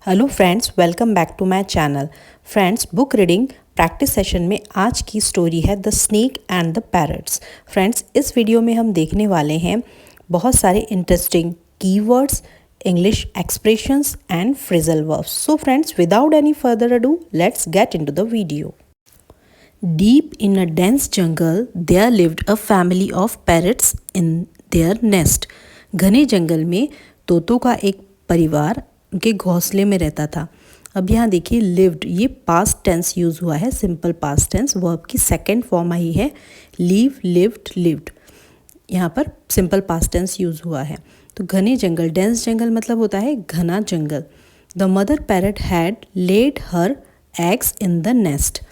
Hello friends, welcome back to my channel. Friends, book reading practice session में आज की story है the snake and the parrots. Friends, इस video में हम देखने वाले हैं बहुत सारे interesting keywords, English expressions and phrasal verbs. So friends, without any further ado, let's get into the video. Deep in a dense jungle, there lived a family of parrots in their nest. घने जंगल में तोतों का एक परिवार उनके घोंसले में रहता था। अब यहाँ देखिए lived, ये पास्ट टेंस यूज़ हुआ है, सिंपल पास्ट टेंस। वर्ब की सेकेंड फॉर्म आई है live, lived, lived। यहाँ पर सिंपल पास्ट टेंस यूज़ हुआ है। तो घने जंगल, डेंस जंगल मतलब होता है घना जंगल। The mother parrot had laid her eggs in the nest.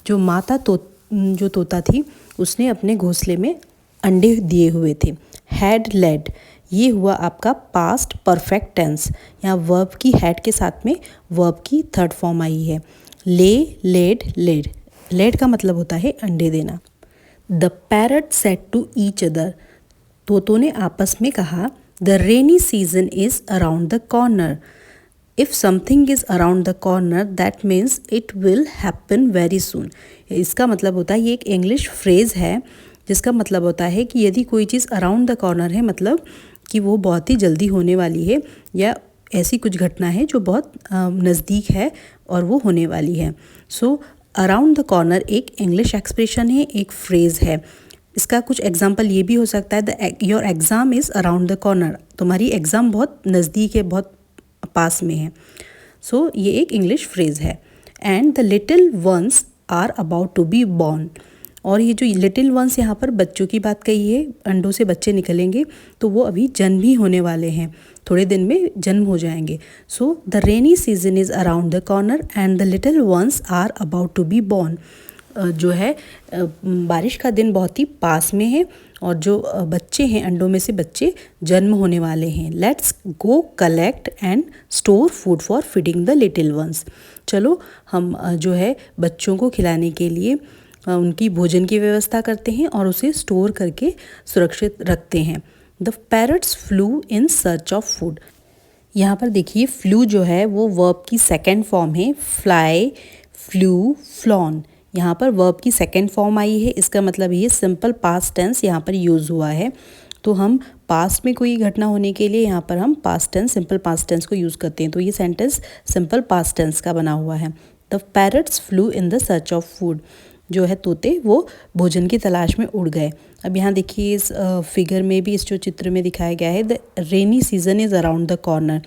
जो माता जो तोता थी उसने अपने घोंसले में अंडे दिए हुए थे। हैड लेड, ये हुआ आपका पास्ट परफेक्ट टेंस। यहाँ वर्ब की हैड के साथ में वर्ब की थर्ड फॉर्म आई है। ले, लेड, लेड। लेड का मतलब होता है अंडे देना। The parrot said to each other, तोतों ने आपस में कहा, the rainy season is around the corner. If something is around the corner that means it will happen very soon. इसका मतलब होता है, ये एक इंग्लिश फ्रेज़ है जिसका मतलब होता है कि यदि कोई चीज़ अराउंड द कॉर्नर है मतलब कि वो बहुत ही जल्दी होने वाली है, या ऐसी कुछ घटना है जो बहुत नज़दीक है और वो होने वाली है। सो अराउंड द कॉर्नर एक इंग्लिश एक्सप्रेशन है, एक फ्रेज़ है। इसका कुछ एग्जाम्पल ये भी हो सकता है, your exam is around the corner, तुम्हारी एग्ज़ाम बहुत नज़दीक है, बहुत पास में है। सो ये एक इंग्लिश फ्रेज़ है। And the little ones are about to be born, और ये जो लिटिल वंस यहाँ पर बच्चों की बात कही है, अंडों से बच्चे निकलेंगे तो वो अभी जन्म ही होने वाले हैं, थोड़े दिन में जन्म हो जाएंगे। So the rainy season is around the corner and the little ones are about to be born. जो है बारिश का दिन बहुत ही पास में है और जो बच्चे हैं, अंडों में से बच्चे जन्म होने वाले हैं। Let's go collect and store food for feeding the little once. चलो हम जो है बच्चों को खिलाने के लिए उनकी भोजन की व्यवस्था करते हैं और उसे स्टोर करके सुरक्षित रखते हैं। The parrots flu in search of food. यहाँ पर देखिए फ्लू जो है वो वर्ब की सेकेंड फॉर्म है। Fly, flu, flown. यहाँ पर वर्ब की सेकेंड फॉर्म आई है, इसका मतलब ये सिंपल पास्ट टेंस यहाँ पर यूज़ हुआ है। तो हम पास्ट में कोई घटना होने के लिए यहाँ पर हम past tense, simple past tense को यूज़ करते हैं। तो ये सेंटेंस सिंपल पास्ट टेंस का बना हुआ है। The parrots flu in the search of food, जो है तोते वो भोजन की तलाश में उड़ गए। अब यहाँ देखिए इस फिगर में भी, इस जो चित्र में दिखाया गया है, the rainy season is around the corner,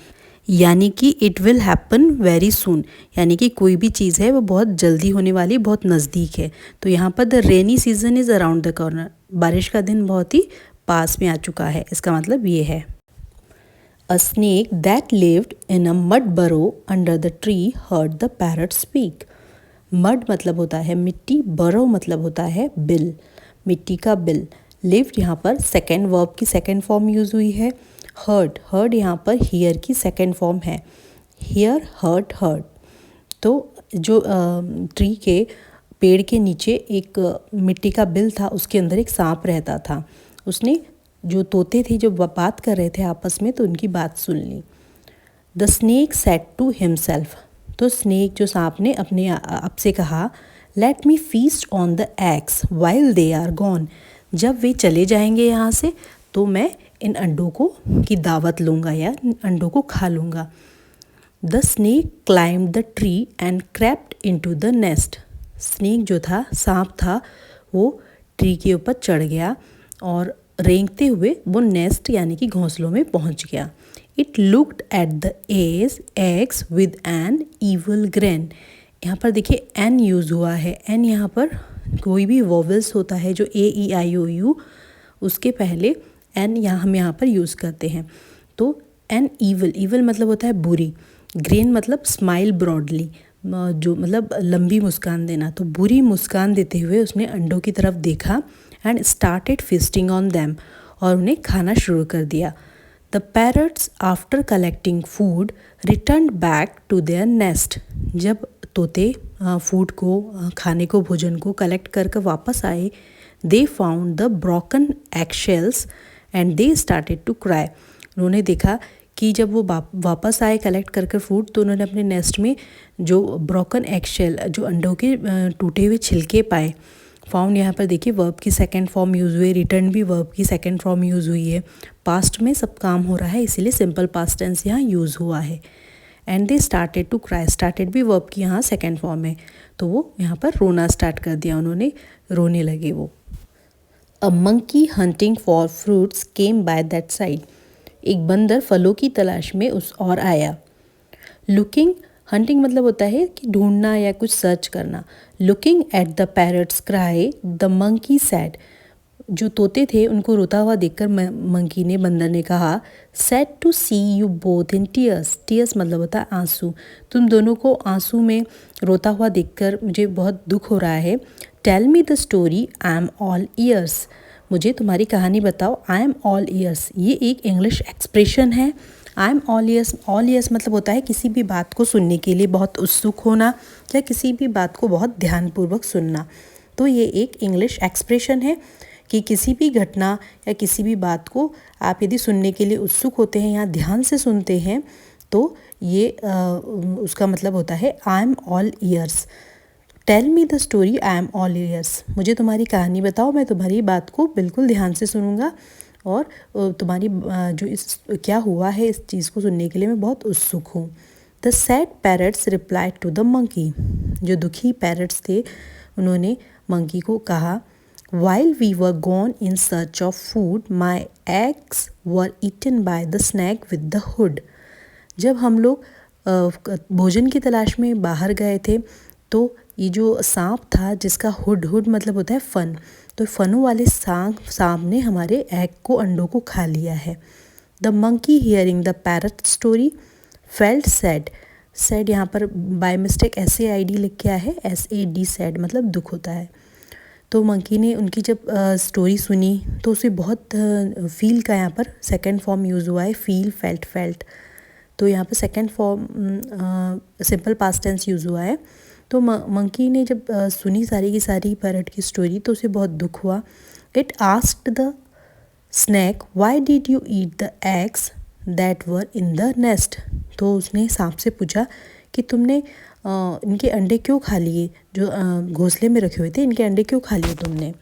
यानी कि इट विल हैपन वेरी सून, यानी कि कोई भी चीज़ है वो बहुत जल्दी होने वाली, बहुत नज़दीक है। तो यहाँ पर the rainy season is around the corner, बारिश का दिन बहुत ही पास में आ चुका है, इसका मतलब ये है। A snake that lived in a mud burrow under the tree heard the parrot speak. Mud मतलब होता है मिट्टी, बरो मतलब होता है बिल, मिट्टी का बिल। लिव्ड यहाँ पर सेकेंड वर्ब की सेकेंड फॉर्म यूज़ हुई है। हर्ड, हर्ड यहाँ पर हियर की सेकेंड फॉर्म है। Hear, hurt, hurt. तो जो ट्री के पेड़ के नीचे एक मिट्टी का बिल था, उसके अंदर एक सांप रहता था। उसने, जो तोते थे जो बात कर रहे थे आपस में, तो उनकी बात सुन ली। The snake said to himself, तो स्नेक जो सांप ने अपने आप से कहा, let me feast on the eggs while they are gone, जब वे चले जाएंगे यहाँ से तो मैं इन अंडों को की दावत लूँगा या अंडों को खा लूँगा। The snake climbed the tree and crept into the nest, snake जो था, सांप था, वो ट्री के ऊपर चढ़ गया और रेंगते हुए वो नेस्ट यानी कि घोंसलों में पहुँच गया। It looked at the eggs with N evil grain, यहाँ पर देखिए एन यूज़ हुआ है। एन यहाँ पर कोई भी वोवेल्स होता है जो ए ई आई ओ यू, उसके पहले एन हम यहाँ पर यूज़ करते हैं। तो एन ईवल, ईवल मतलब होता है बुरी, ग्रेन मतलब स्माइल ब्रॉडली, जो मतलब लंबी मुस्कान देना। तो बुरी मुस्कान देते हुए उसने अंडों की तरफ देखा and started feasting on them, और उन्हें खाना शुरू कर दिया। The parrots after collecting food return back to their nest, जब तोते फूड को, खाने को, भोजन को कलेक्ट कर वापस आए, they found the broken egg shells and they started to cry, उन्होंने देखा कि जब वो वापस आए कलेक्ट कर कर फूड, तो उन्होंने अपने नेस्ट में जो ब्रोकन एगशेल, जो अंडों के टूटे हुए छिलके पाए। फाउंड यहाँ पर देखिए वर्ब की सेकंड फॉर्म यूज़ हुई है, रिटर्न भी वर्ब की सेकंड फॉर्म यूज़ हुई है। पास्ट में सब काम हो रहा है, इसीलिए सिंपल पास्ट टेंस यहाँ यूज़ हुआ है। And they started to cry, started भी वर्ब की यहाँ सेकंड फॉर्म है, तो वो यहाँ पर रोना स्टार्ट कर दिया, उन्होंने रोने लगे वो। A monkey hunting for fruits came by that side, एक बंदर फलों की तलाश में उस और आया। लुकिंग, हंटिंग मतलब होता है कि ढूंढना या कुछ सर्च करना। Looking at the parrots cry the monkey sad, जो तोते थे उनको रोता हुआ देखकर मंकी ने, बंदर ने कहा, sad to see you both in tears, tears मतलब होता है आंसू, तुम दोनों को आंसू में रोता हुआ देखकर मुझे बहुत दुख हो रहा है। Tell me the story, I am all ears, मुझे तुम्हारी कहानी बताओ, आई एम ऑल ईयर्स, ये एक इंग्लिश एक्सप्रेशन है। I am all years, all years मतलब होता है किसी भी बात को सुनने के लिए बहुत उत्सुक होना या किसी भी बात को बहुत ध्यानपूर्वक सुनना। तो ये एक इंग्लिश एक्सप्रेशन है कि किसी भी घटना या किसी भी बात को आप यदि सुनने के लिए उत्सुक होते हैं या ध्यान से सुनते हैं, तो ये उसका मतलब होता है I am all ears. Tell me the story, I am all ears, मुझे तुम्हारी कहानी बताओ, मैं तुम्हारी बात को बिल्कुल ध्यान से सुनूंगा और तुम्हारी जो इस क्या हुआ है इस चीज़ को सुनने के लिए मैं बहुत उत्सुक हूँ। The sad parrots replied to the monkey, जो दुखी पैरट्स थे उन्होंने मंकी को कहा, while we were gone in search of food my eggs were eaten by the snake with the hood, जब हम लोग भोजन की तलाश में बाहर गए थे तो ये जो सांप था जिसका हुड, हुड मतलब होता है फन, तो फनों वाले सांप ने हमारे एग को, अंडों को खा लिया है। The monkey hearing the parrot story felt sad, sad यहाँ पर बाय मिस्टेक SAID लिख के आया है, SAD सैड मतलब दुख होता है। तो मंकी ने उनकी जब स्टोरी सुनी तो उसे बहुत फील का यहाँ पर सेकंड फॉर्म यूज़ हुआ है, फील, फेल्ट, फेल्ट, तो यहाँ पर second form simple past tense use हुआ है। तो मंकी ने जब सुनी सारी की सारी पैरट की स्टोरी तो उसे बहुत दुख हुआ। It asked the snake, why did you eat the eggs that were in the nest, तो उसने सांप से पूछा कि तुमने इनके अंडे क्यों खा लिए, जो घोंसले में रखे हुए थे, इनके अंडे क्यों खा लिए तुमने।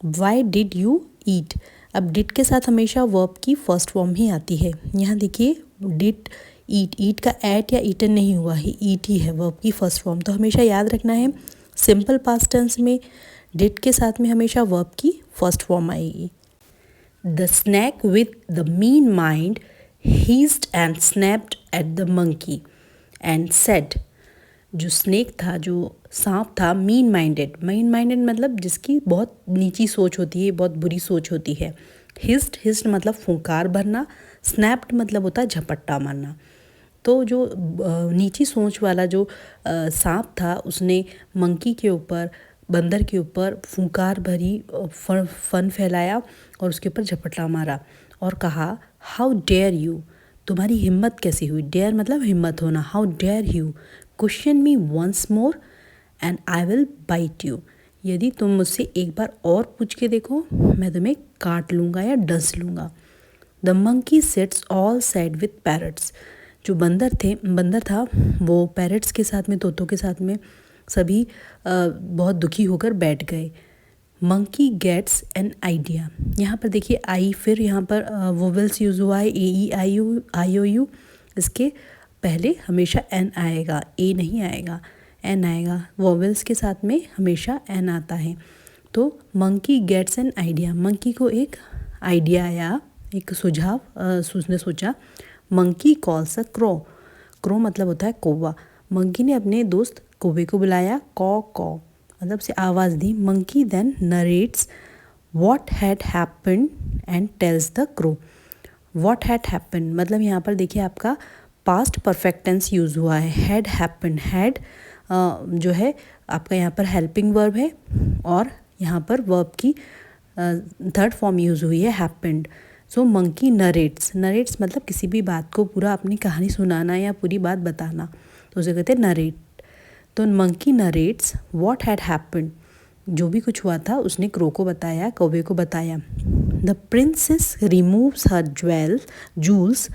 वाई डिड यू ईट, अब डिड के साथ हमेशा वर्ब की फर्स्ट फॉर्म ही आती है। यहाँ देखिए डिड, ईट, ईट का एट या ईटन नहीं हुआ है, ईट ही है वर्ब की फर्स्ट फॉर्म, तो हमेशा याद रखना है सिंपल पास्ट टेंस में डिड के साथ में हमेशा वर्ब की फर्स्ट फॉर्म आएगी। The snake with the mean mind hissed and snapped at the monkey and said, जो स्नेक था, जो सांप था, मीन माइंडेड, मतलब जिसकी बहुत नीची सोच होती है, बहुत बुरी सोच होती है। हिस्ड, हिस्ड मतलब फुंकार भरना, स्नैप्ड मतलब होता है झपट्टा मारना। तो जो नीची सोच वाला जो सांप था उसने मंकी के ऊपर, बंदर के ऊपर फुंकार भरी फन फैलाया और उसके ऊपर झपट्टा मारा और कहा, हाउ डेयर यू, तुम्हारी हिम्मत कैसी हुई, डेयर मतलब हिम्मत होना, how dare you question me once more and I will bite you, यदि तुम मुझसे एक बार और पूछ के देखो मैं तुम्हें काट लूँगा या डस लूँगा। The monkey sits all sad with parrots, जो बंदर था वो पैरट्स के साथ में, तोतों के साथ में सभी बहुत दुखी होकर बैठ गए। मंकी गेट्स एन आइडिया, यहाँ पर देखिए आई, फिर यहाँ पर वोवेल्स यूज़ हुआ है, AEIOU, इसके पहले हमेशा एन आएगा, ए नहीं आएगा, एन आएगा, वोवेल्स के साथ में हमेशा एन आता है। तो monkey gets an idea, monkey को एक आइडिया आया, एक सुझाव, उसने सोचा। Monkey calls a crow, crow मतलब होता है कौवा, मंकी ने अपने दोस्त कौवे को बुलाया, कॉ कॉ मतलब से आवाज़ दी। Monkey then narrates what had happened and tells the crow, what had happened मतलब यहाँ पर देखिए आपका पास्ट परफेक्ट टेंस यूज़ हुआ है, हैड हैपेंड, हैड जो है आपका यहाँ पर हेल्पिंग वर्ब है और यहाँ पर वर्ब की थर्ड फॉर्म यूज़ हुई है हैपेंड। सो मंकी नरेट्स, नरेट्स मतलब किसी भी बात को पूरा अपनी कहानी सुनाना या पूरी बात बताना, तो उसे कहते हैं नरेट। तो monkey narrates what had happened, जो भी कुछ हुआ था उसने क्रो को बताया, कौवे को बताया। The princess removes her jewels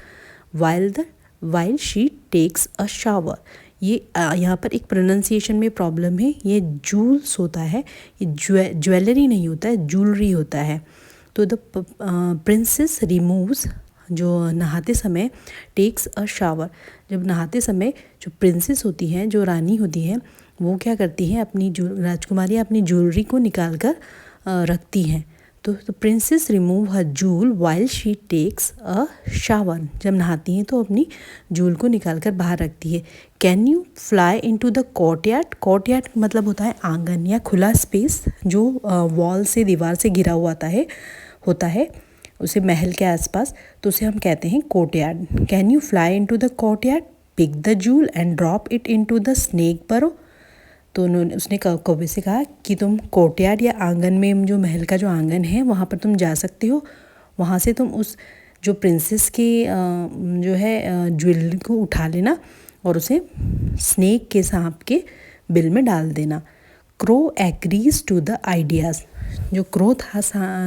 while she takes a shower. ये यहाँ पर एक प्रोनाउंसिएशन में प्रॉब्लम है, ये जूल्स होता है, ये ज्वेलरी नहीं होता है, ज्वेलरी होता है। तो द प्रिंसेस रिमूव्स, जो नहाते समय, टेक्स अ शावर, जब नहाते समय जो प्रिंसेस होती हैं, जो रानी होती हैं, वो क्या करती हैं, अपनी राजकुमारी अपनी ज्वेलरी को निकाल कर रखती हैं। तो princess remove her jewel while she takes a shower, जब नहाती हैं तो अपनी जूल को निकाल कर बाहर रखती है। Can you fly into the courtyard? Courtyard मतलब होता है आंगन या खुला स्पेस, जो वॉल से, दीवार से घिरा हुआ होता है उसे महल के आसपास, तो उसे हम कहते हैं courtyard. Can you fly into the courtyard, pick the jewel and drop it into the snake burrow? तो उसने कौवे से कहा कि तुम कोर्टयार्ड या आंगन में, जो महल का जो आंगन है वहाँ पर तुम जा सकते हो, वहाँ से तुम उस जो प्रिंसेस के जो है ज्वेलरी को उठा लेना और उसे स्नेक के, सांप के बिल में डाल देना। Crow agrees to the ideas, जो क्रो था,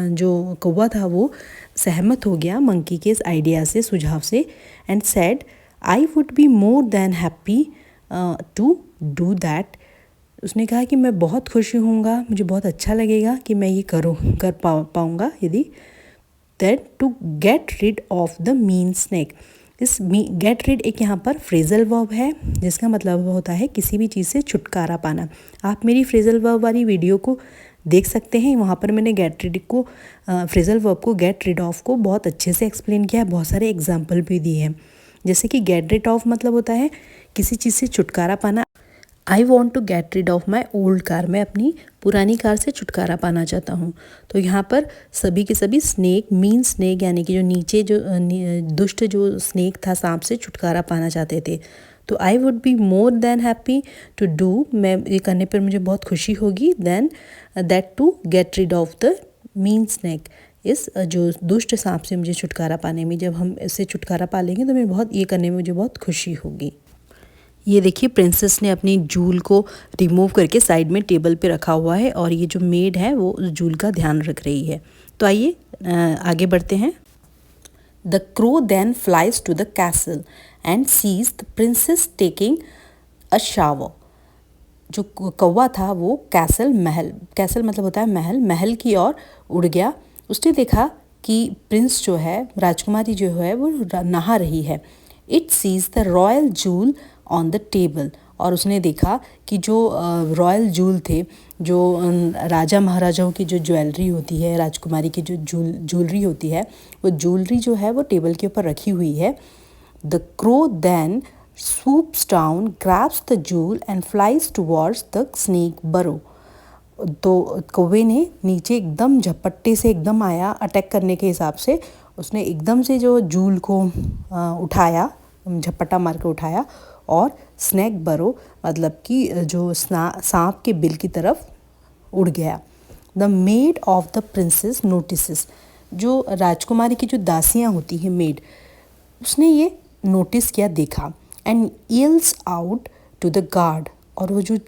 जो कौवा था, वो सहमत हो गया मंकी के इस आइडिया से, सुझाव से। And said I would be more than happy to do that. उसने कहा कि मैं बहुत खुशी होऊंगा, मुझे बहुत अच्छा लगेगा कि मैं ये कर पाऊँगा यदि। That to get rid of the mean snake, इस गेट रिड एक यहाँ पर फ्रेजल वर्ब है, जिसका मतलब होता है किसी भी चीज़ से छुटकारा पाना। आप मेरी फ्रेजल वर्ब वाली वीडियो को देख सकते हैं, वहाँ पर मैंने गेट रिड को, फ्रेजल वर्ब को, गेट रिड ऑफ को बहुत अच्छे से एक्सप्लेन किया है, बहुत सारे एग्जाम्पल भी दिए हैं। जैसे कि गेट रिड ऑफ मतलब होता है किसी चीज़ से छुटकारा पाना। I want to get rid of my old car, मैं अपनी पुरानी कार से छुटकारा पाना चाहता हूँ। तो यहाँ पर सभी के सभी स्नेक, मीन स्नेक, यानी कि जो नीचे जो दुष्ट जो स्नेक था, सांप से छुटकारा पाना चाहते थे। तो I would be more than happy to do, मैं ये करने पर मुझे बहुत खुशी होगी, than that to get rid of the mean snake, इस जो दुष्ट सांप से मुझे छुटकारा पाने में, जब हम इससे छुटकारा पा लेंगे तो मैं बहुत, ये करने में मुझे बहुत खुशी होगी। ये देखिए प्रिंसेस ने अपनी जूल को रिमूव करके साइड में टेबल पे रखा हुआ है, और ये जो मेड है वो उस जूल का ध्यान रख रही है। तो आइए आगे बढ़ते हैं। The crow then flies to the castle and sees the princess taking a shower. जो कौवा था वो कैसल, महल, कैसल मतलब होता है महल, महल की ओर उड़ गया। उसने देखा कि प्रिंस जो है, राजकुमारी जो है, वो नहा रही है। It sees the royal jewel on the table, और उसने देखा कि जो रॉयल जूल थे, जो राजा महाराजाओं की जो ज्वेलरी होती है, राजकुमारी की जो ज्वेलरी होती है, वो ज्वेलरी जो है वो टेबल के ऊपर रखी हुई है। The crow then swoops down, grabs the jewel and flies towards the snake burrow. तो कौवे ने नीचे एकदम झपट्टे से एकदम आया, अटैक करने के हिसाब से उसने एकदम से जो जूल को उठाया, झपट्टा मार के उठाया, और स्नेक बरो मतलब कि जो सांप के बिल की तरफ उड़ गया। The made of the princess notices, जो राजकुमारी की जो दासियाँ होती हैं, मेड, उसने ये नोटिस किया, देखा। And yells out to the guard, और वो जो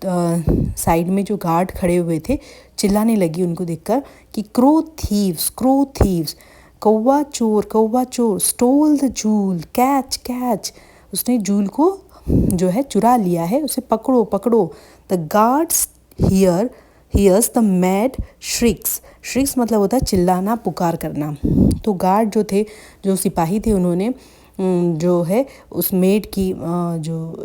साइड में जो गार्ड खड़े हुए थे, चिल्लाने लगी उनको देखकर कि क्रो थीव्स, क्रो थीव्स, कौवा चोर, stole the jewel, catch catch, उसने जूल को जो है चुरा लिया है, उसे पकड़ो पकड़ो। The guards hears the mad shrieks, shrieks मतलब होता है चिल्लाना, पुकार करना। तो गार्ड जो थे, जो सिपाही थे, उन्होंने जो है उस मेड की, जो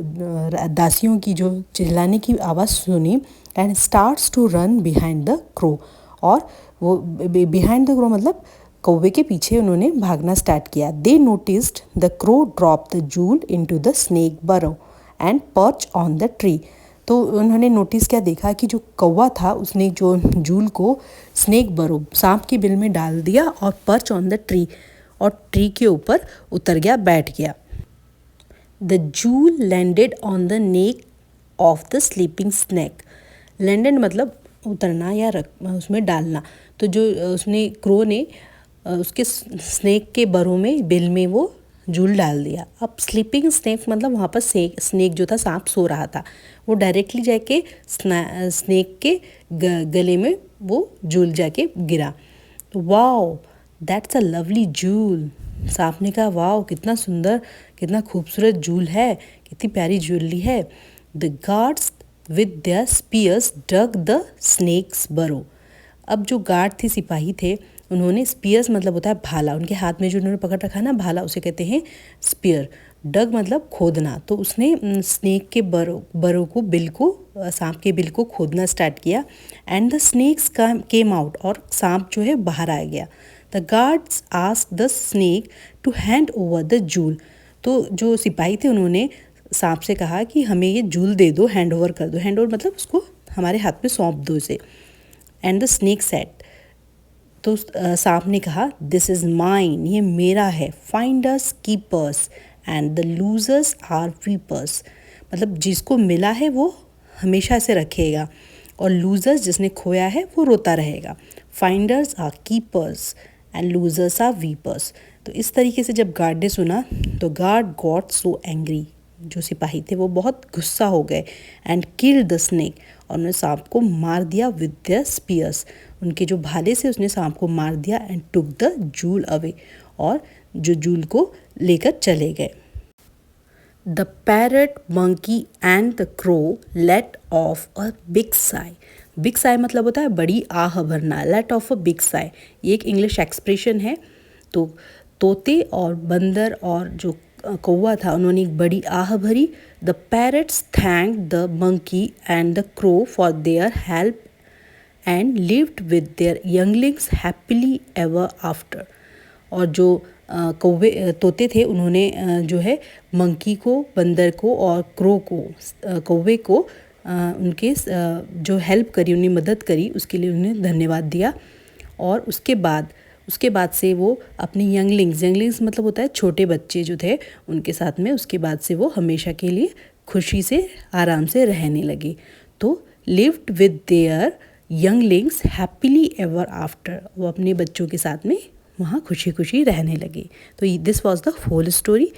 दासियों की जो चिल्लाने की आवाज़ सुनी। And starts to run behind the crow, और वो बिहाइंड द क्रो मतलब कौवे के पीछे उन्होंने भागना स्टार्ट किया। They noticed the crow drop the jewel into the snake burrow and perch on the tree. तो उन्होंने नोटिस क्या देखा कि जो कौवा था उसने जो जूल को स्नेक बरो, सांप के बिल में डाल दिया, और पर्च ऑन द ट्री, और ट्री के ऊपर उतर गया, बैठ गया। The joule landed on the neck of the sleeping snake. Landed मतलब उतरना या उसमें डालना। तो जो उसने, क्रो ने उसके स्नेक के बरों में, बिल में वो जूल डाल दिया। अब स्लीपिंग स्नेक मतलब वहाँ पर स्नेक जो था, सांप सो रहा था, वो डायरेक्टली जाके स्नेक के गले में वो जूल जाके गिरा। Wow that's a lovely joule, सांप ने कहा, वाह कितना सुंदर, कितना खूबसूरत जूल है, कितनी प्यारी ज्वेलरी है। The guards with their spears dug the snake's burrow. अब जो गार्ड थे, सिपाही थे, उन्होंने स्पीयर्स मतलब होता है भाला, उनके हाथ में जो उन्होंने पकड़ रखा ना भाला, उसे कहते हैं स्पीयर। डग मतलब खोदना, तो उसने स्नेक के बरो को, बिल को, सांप के बिल को खोदना स्टार्ट किया। And the snakes came out, और सांप जो है बाहर आ गया। The guards asked the snake to hand over the jewel. तो जो सिपाही थे उन्होंने सांप से कहा कि हमें ये जूल दे दो, हैंड ओवर कर दो। हैंड ओवर मतलब उसको हमारे हाथ में सौंप दो इसे। एंड द स्नेक सेड, तो सांप ने कहा, दिस इज़ माइन, ये मेरा है। Finders keepers and the losers are weepers. मतलब जिसको मिला है वो हमेशा से रखेगा, और लूजर्स, जिसने खोया है, वो रोता रहेगा। Finders are keepers and losers are weepers. तो इस तरीके से जब गार्ड ने सुना तो गार्ड गॉट सो एंग्री, जो सिपाही थे वो बहुत गुस्सा हो गए। एंड किल्ड द स्नेक, और उन्होंने सांप को मार दिया विद देयर स्पीयर्स, उनके जो भाले से उसने सांप को मार दिया। And took the jewel away, और जो जूल को लेकर चले गए। The parrot, monkey and the crow let off a big sigh. Big sigh मतलब होता है बड़ी आह भरना, let off a big sigh, ये एक इंग्लिश एक्सप्रेशन है। तो तोते और बंदर और जो कौवा था, उन्होंने एक बड़ी आह भरी। The parrots thank the monkey and the crow for their help and lived with their younglings happily ever after. और जो कौवे तोते थे, उन्होंने जो है मंकी को, बंदर को और क्रो को, कौवे को उनके जो हेल्प करी, उन्हें मदद करी, उसके लिए उन्हें धन्यवाद दिया। और उसके बाद से वो अपने यंगलिंग्स मतलब होता है छोटे बच्चे जो थे, उनके साथ में उसके बाद से वो हमेशा के लिए खुशी से, आराम से रहने लगे। तो lived with their younglings happily ever after, वो अपने बच्चों के साथ में वहाँ खुशी खुशी रहने लगे। तो this was the whole story.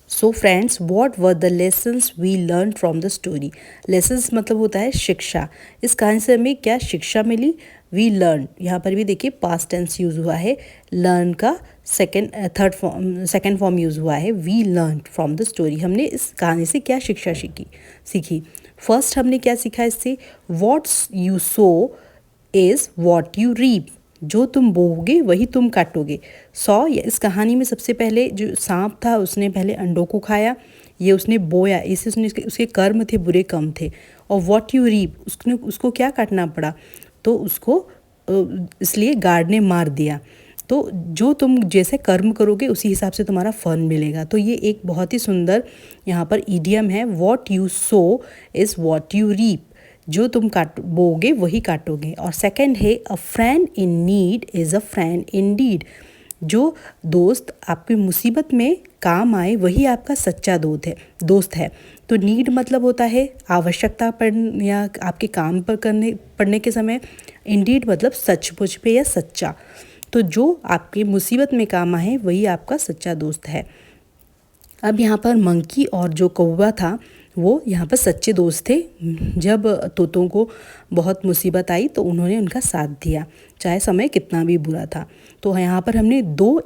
So friends, what were the lessons we learn from the story. Lessons मतलब होता है शिक्षा। इस कहानी से हमें क्या शिक्षा मिली? वी लर्न, यहाँ पर भी देखिए पास्ट टेंस यूज़ हुआ है, लर्न का सेकेंड फॉर्म यूज़ हुआ है। We learn from the story, हमने इस कहानी से क्या शिक्षा सीखी। फर्स्ट हमने क्या सीखा इससे? What's you sow is what you reap, जो तुम बोओगे वही तुम काटोगे। इस कहानी में सबसे पहले जो सांप था, उसने पहले अंडों को खाया, ये उसने बोया, इसे उसके कर्म थे, बुरे कर्म थे। और व्हाट यू रीप, उसको क्या काटना पड़ा, तो उसको इसलिए गार्ड ने मार दिया। तो जो तुम जैसे कर्म करोगे उसी हिसाब से तुम्हारा फल मिलेगा। तो ये एक बहुत ही सुंदर यहाँ पर ईडियम है, what you sow is what you reap, जो तुम बोओगे वही काटोगे। और सेकंड है, a friend in need is a friend in deed, जो दोस्त आपकी मुसीबत में काम आए वही आपका सच्चा दोस्त है। तो नीड मतलब होता है आवश्यकता पड़ने या आपके काम पर पड़ने के समय। इंडीड मतलब सचमुच पे या सच्चा। तो जो आपकी मुसीबत में काम आए वही आपका सच्चा दोस्त है। अब यहाँ पर मंकी और जो कौवा था वो यहाँ पर सच्चे दोस्त थे। जब तोतों को बहुत मुसीबत आई तो उन्होंने उनका साथ दिया, चाहे समय कितना भी बुरा था। तो यहाँ पर हमने 2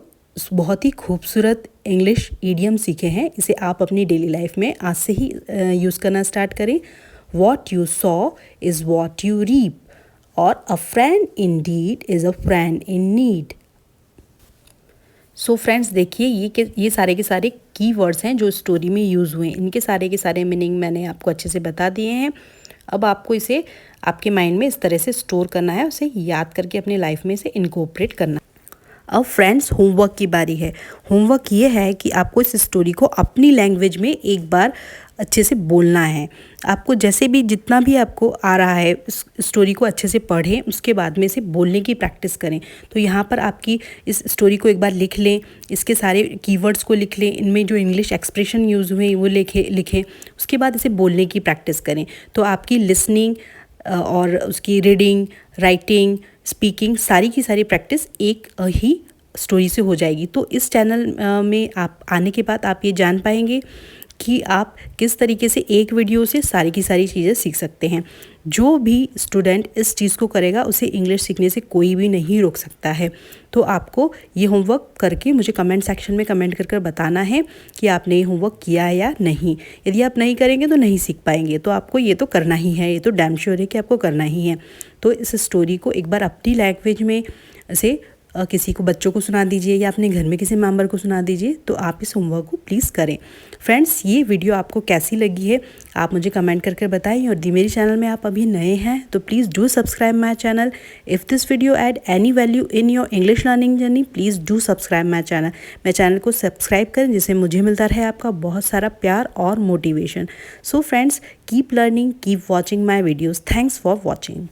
बहुत ही खूबसूरत इंग्लिश ईडियम सीखे हैं। इसे आप अपनी डेली लाइफ में आज से ही यूज़ करना स्टार्ट करें। What you sow is what you reap, और a friend in deed is a friend in need. So friends, देखिए ये सारे के सारे की वर्ड्स हैं जो स्टोरी में यूज़ हुए हैं। इनके सारे के सारे मीनिंग मैंने आपको अच्छे से बता दिए हैं। अब आपको इसे आपके माइंड में इस तरह से स्टोर करना है, उसे याद करके अपनी लाइफ में इसे इनकॉर्पोरेट करना। अब फ्रेंड्स, होमवर्क की बारी है। होमवर्क ये है कि आपको इस स्टोरी को अपनी लैंग्वेज में एक बार अच्छे से बोलना है। आपको जैसे भी जितना भी आपको आ रहा है इस स्टोरी को अच्छे से पढ़ें, उसके बाद में इसे बोलने की प्रैक्टिस करें। तो यहाँ पर आपकी इस स्टोरी को एक बार लिख लें, इसके सारे कीवर्ड्स को लिख लें, इनमें जो इंग्लिश एक्सप्रेशन यूज़ हुए वो लिखें। उसके बाद इसे बोलने की प्रैक्टिस करें। तो आपकी लिसनिंग और उसकी रीडिंग, राइटिंग, स्पीकिंग सारी की सारी प्रैक्टिस एक ही स्टोरी से हो जाएगी। तो इस चैनल में आप आने के बाद आप ये जान पाएंगे कि आप किस तरीके से एक वीडियो से सारी की सारी चीज़ें सीख सकते हैं। जो भी स्टूडेंट इस चीज़ को करेगा उसे इंग्लिश सीखने से कोई भी नहीं रोक सकता है। तो आपको ये होमवर्क करके मुझे कमेंट सेक्शन में कमेंट कर बताना है कि आपने ये होमवर्क किया है या नहीं। यदि आप नहीं करेंगे तो नहीं सीख पाएंगे, तो आपको ये तो करना ही है, ये तो डैम श्योर है कि आपको करना ही है। तो इस स्टोरी को एक बार अपनी लैंग्वेज में से किसी को, बच्चों को सुना दीजिए या अपने घर में किसी मेंबर को सुना दीजिए। तो आप इस होमवर्क को प्लीज़ करें। फ्रेंड्स, ये वीडियो आपको कैसी लगी है आप मुझे कमेंट करके बताइए। और यदि मेरे चैनल में आप अभी नए हैं तो please do subscribe my channel. If this video add any value in your English learning journey, please do subscribe my channel. मेरे चैनल को सब्सक्राइब करें जिससे मुझे मिलता रहे आपका बहुत सारा प्यार और motivation. So friends, keep learning, keep watching my videos. Thanks for watching.